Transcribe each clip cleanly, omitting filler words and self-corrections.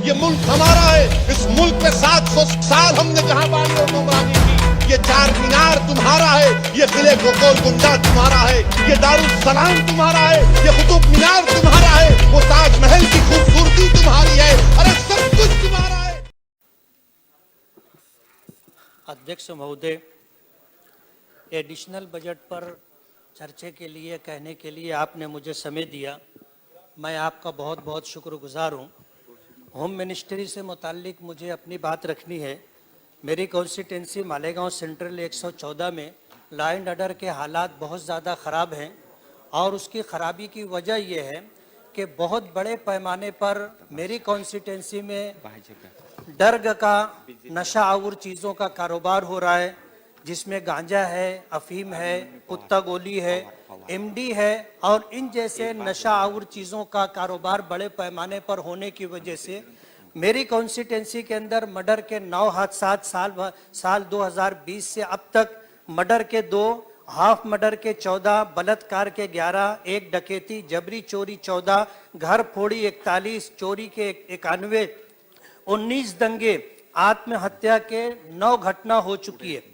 ये मुल्क हमारा है। इस मुल्क में 700 साल हमने जहां बानी और गुमरानी की। ये चार मीनार तुम्हारा है, ये किले को गोलकुंडा तुम्हारा है, ये दारुल सलाम तुम्हारा है, ये कुतुब मीनार तुम्हारा है, वो ताजमहल की खूबसूरती तुम्हारी है। अरे सब कुछ तुम्हारा है। अध्यक्ष महोदय, एडिशनल बजट पर चर्चा के लिए कहने के लिए आपने मुझे समय दिया, मैं आपका बहुत बहुत शुक्रगुजार हूँ। होम मिनिस्ट्री से मुताल्लिक मुझे अपनी बात रखनी है। मेरी कॉन्स्टिट्यूंसी मालेगांव सेंट्रल 114 में लॉ एंड ऑर्डर के हालात बहुत ज़्यादा ख़राब हैं और उसकी ख़राबी की वजह यह है कि बहुत बड़े पैमाने पर मेरी कॉन्स्टिट्यूंसी में ड्रग का नशा आवर चीज़ों का कारोबार हो रहा है, जिसमें गांजा है, अफीम है, कुत्ता गोली है, एमडी है और इन जैसे नशा आवर चीज़ों का कारोबार बड़े पैमाने पर होने की वजह से मेरी कॉन्स्टिट्यूंसी के अंदर मर्डर के 9 हादसात साल 2020 से अब तक मर्डर के 2, हाफ मर्डर के 14, बलात्कार के 11, एक डकैती जबरी चोरी 14, घर फोड़ी 41, चोरी के 91, 19 दंगे, आत्महत्या के 9 घटना हो चुकी है।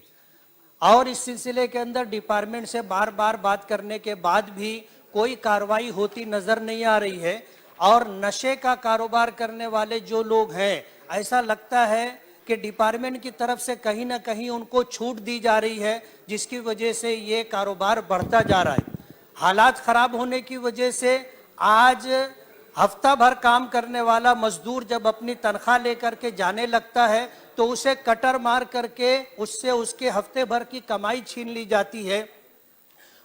और इस सिलसिले के अंदर डिपार्टमेंट से बार बार बात करने के बाद भी कोई कार्रवाई होती नजर नहीं आ रही है। और नशे का कारोबार करने वाले जो लोग हैं, ऐसा लगता है कि डिपार्टमेंट की तरफ से कहीं ना कहीं उनको छूट दी जा रही है, जिसकी वजह से ये कारोबार बढ़ता जा रहा है। हालात खराब होने की वजह से आज हफ्ता भर काम करने वाला मजदूर जब अपनी तनख्वाह लेकर के जाने लगता है तो उसे कटर मार करके उससे उसके हफ्ते भर की कमाई छीन ली जाती है।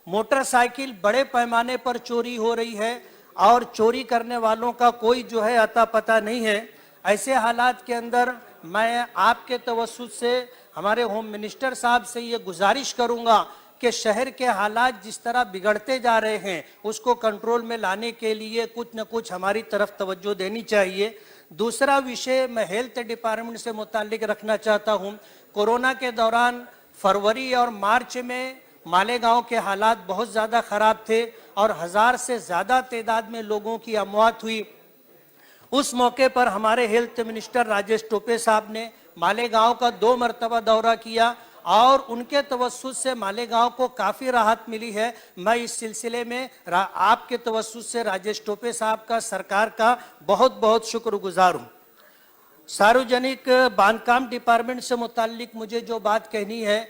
मोटरसाइकिल बड़े पैमाने पर चोरी हो रही है और चोरी करने वालों का कोई जो है अता पता नहीं है। ऐसे हालात के अंदर मैं आपके तवज्जुह से हमारे होम मिनिस्टर साहब से ये गुजारिश करूंगा कि शहर के हालात जिस तरह बिगड़ते जा रहे हैं उसको कंट्रोल में लाने के लिए कुछ न कुछ हमारी तरफ तवज्जो देनी चाहिए। दूसरा विषय मैं हेल्थ डिपार्टमेंट से मुताल्लिक रखना चाहता हूं। कोरोना के दौरान फरवरी और मार्च में मालेगांव के हालात बहुत ज़्यादा ख़राब थे और 1000 से ज़्यादा तादाद में लोगों की अमवात हुई। उस मौके पर हमारे हेल्थ मिनिस्टर राजेश टोपे साहब ने मालेगांव का 2 मरतबा दौरा किया और उनके तवज्जुह से मालेगांव को काफ़ी राहत मिली है। मैं इस सिलसिले में आपके तवज्जुह से राजेश टोपे साहब का, सरकार का बहुत बहुत शुक्रगुजार हूँ। सार्वजनिक बांधकाम डिपार्टमेंट से मुताल्लिक मुझे जो बात कहनी है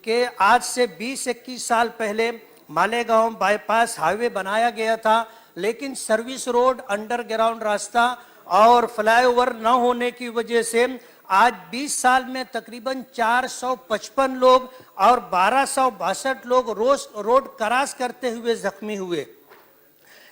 कि आज से 20-21 साल पहले मालेगांव बाईपास हाईवे बनाया गया था, लेकिन सर्विस रोड, अंडरग्राउंड रास्ता और फ्लाईओवर न होने की वजह से आज 20 साल में तकरीबन 455 लोग और 1262 लोग रोज रोड क्रॉस करते हुए जख्मी हुए।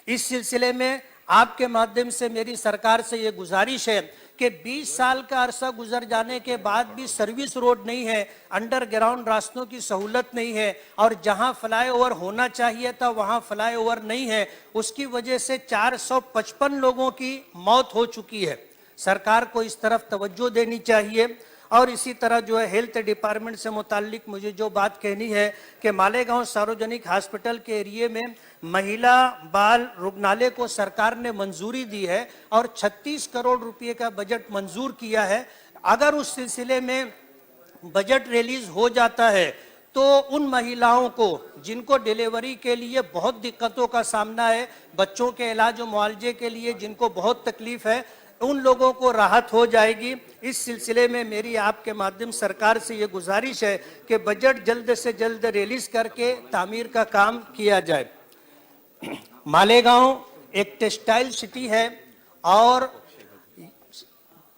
इस सिलसिले में आपके माध्यम से मेरी सरकार से ये गुजारिश है कि 20 साल का अरसा गुजर जाने के बाद भी सर्विस रोड नहीं है, अंडरग्राउंड रास्तों की सहूलत नहीं है और जहां फ्लाईओवर होना चाहिए था वहां फ्लाईओवर नहीं है। उसकी वजह से 455 लोगों की मौत हो चुकी है। सरकार को इस तरफ तवज्जो देनी चाहिए। और इसी तरह जो है हेल्थ डिपार्टमेंट से मुताल्लिक मुझे जो बात कहनी है कि मालेगांव सार्वजनिक हॉस्पिटल के एरिए में महिला बाल रुग्णालय को सरकार ने मंजूरी दी है और 36 करोड़ रुपए का बजट मंजूर किया है। अगर उस सिलसिले में बजट रिलीज हो जाता है तो उन महिलाओं को जिनको डिलीवरी के लिए बहुत दिक्कतों का सामना है, बच्चों के इलाज और मुआवजे के लिए जिनको बहुत तकलीफ है, उन लोगों को राहत हो जाएगी। इस सिलसिले में मेरी आपके माध्यम सरकार से ये गुजारिश है कि बजट जल्द से जल्द रिलीज करके तामीर का काम किया जाए। मालेगांव एक टेक्सटाइल सिटी है और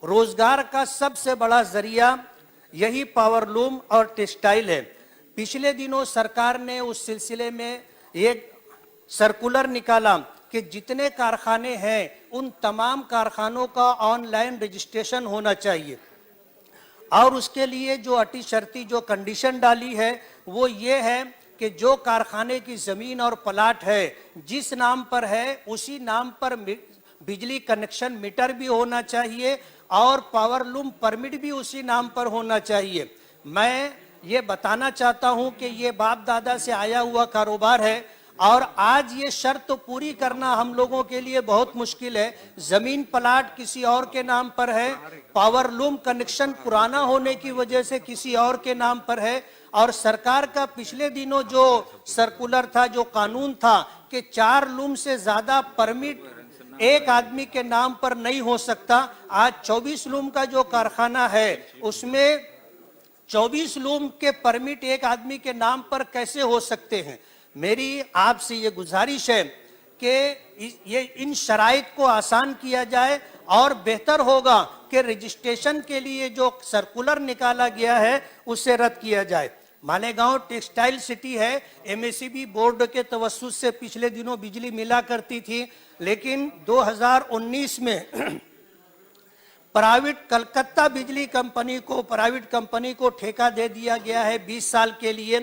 रोजगार का सबसे बड़ा जरिया यही पावरलूम और टेक्सटाइल है। पिछले दिनों सरकार ने उस सिलसिले में एक सर्कुलर निकाला कि जितने कारखाने हैं उन तमाम कारखानों का ऑनलाइन रजिस्ट्रेशन होना चाहिए और उसके लिए जो अटी शर्ती जो कंडीशन डाली है वो ये है कि जो कारखाने की ज़मीन और प्लाट है जिस नाम पर है उसी नाम पर बिजली कनेक्शन मीटर भी होना चाहिए और पावरलूम परमिट भी उसी नाम पर होना चाहिए। मैं ये बताना चाहता हूं कि ये बाप दादा से आया हुआ कारोबार है और आज ये शर्त पूरी करना हम लोगों के लिए बहुत मुश्किल है। जमीन प्लाट किसी और के नाम पर है, पावर लूम कनेक्शन पुराना होने की वजह से किसी और के नाम पर है, और सरकार का पिछले दिनों जो सर्कुलर था, जो कानून था कि 4 लूम से ज्यादा परमिट एक आदमी के नाम पर नहीं हो सकता। आज 24 लूम का जो कारखाना है उसमें 24 लूम के परमिट एक आदमी के नाम पर कैसे हो सकते हैं। मेरी आपसे ये गुजारिश है कि ये इन शराइत को आसान किया जाए, और बेहतर होगा कि रजिस्ट्रेशन के लिए जो सर्कुलर निकाला गया है उसे रद्द किया जाए। मालेगांव टेक्सटाइल सिटी है, एमएसईबी बोर्ड के तवस्सुस से पिछले दिनों बिजली मिला करती थी, लेकिन 2019 में प्राइवेट कलकत्ता बिजली कंपनी को, प्राइवेट कंपनी को ठेका दे दिया गया है 20 साल के लिए।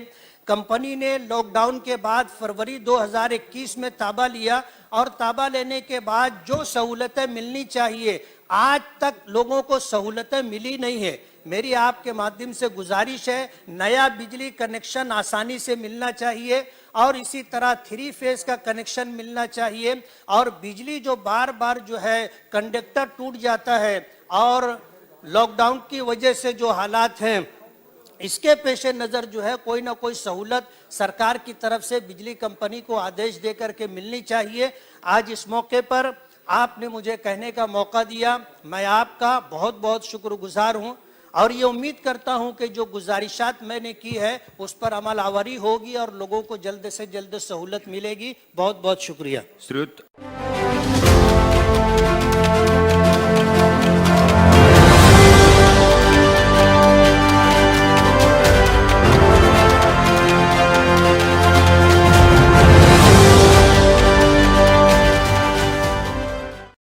कंपनी ने लॉकडाउन के बाद फरवरी 2021 में ताबा लिया, और ताबा लेने के बाद जो सहूलतें मिलनी चाहिए आज तक लोगों को सहूलतें मिली नहीं है। मेरी आपके माध्यम से गुजारिश है, नया बिजली कनेक्शन आसानी से मिलना चाहिए, और इसी तरह 3 फेज का कनेक्शन मिलना चाहिए, और बिजली जो बार बार जो है कंडक्टर टूट जाता है और लॉकडाउन की वजह से जो हालात हैं, इसके पेशे नज़र जो है कोई ना कोई सहूलत सरकार की तरफ से बिजली कंपनी को आदेश दे करके मिलनी चाहिए। आज इस मौके पर आपने मुझे कहने का मौका दिया, मैं आपका बहुत बहुत शुक्रगुजार हूं, और ये उम्मीद करता हूं कि जो गुजारिशात मैंने की है उस पर अमल आवरी होगी और लोगों को जल्द से जल्द सहूलत मिलेगी। बहुत बहुत शुक्रिया। श्रीयुत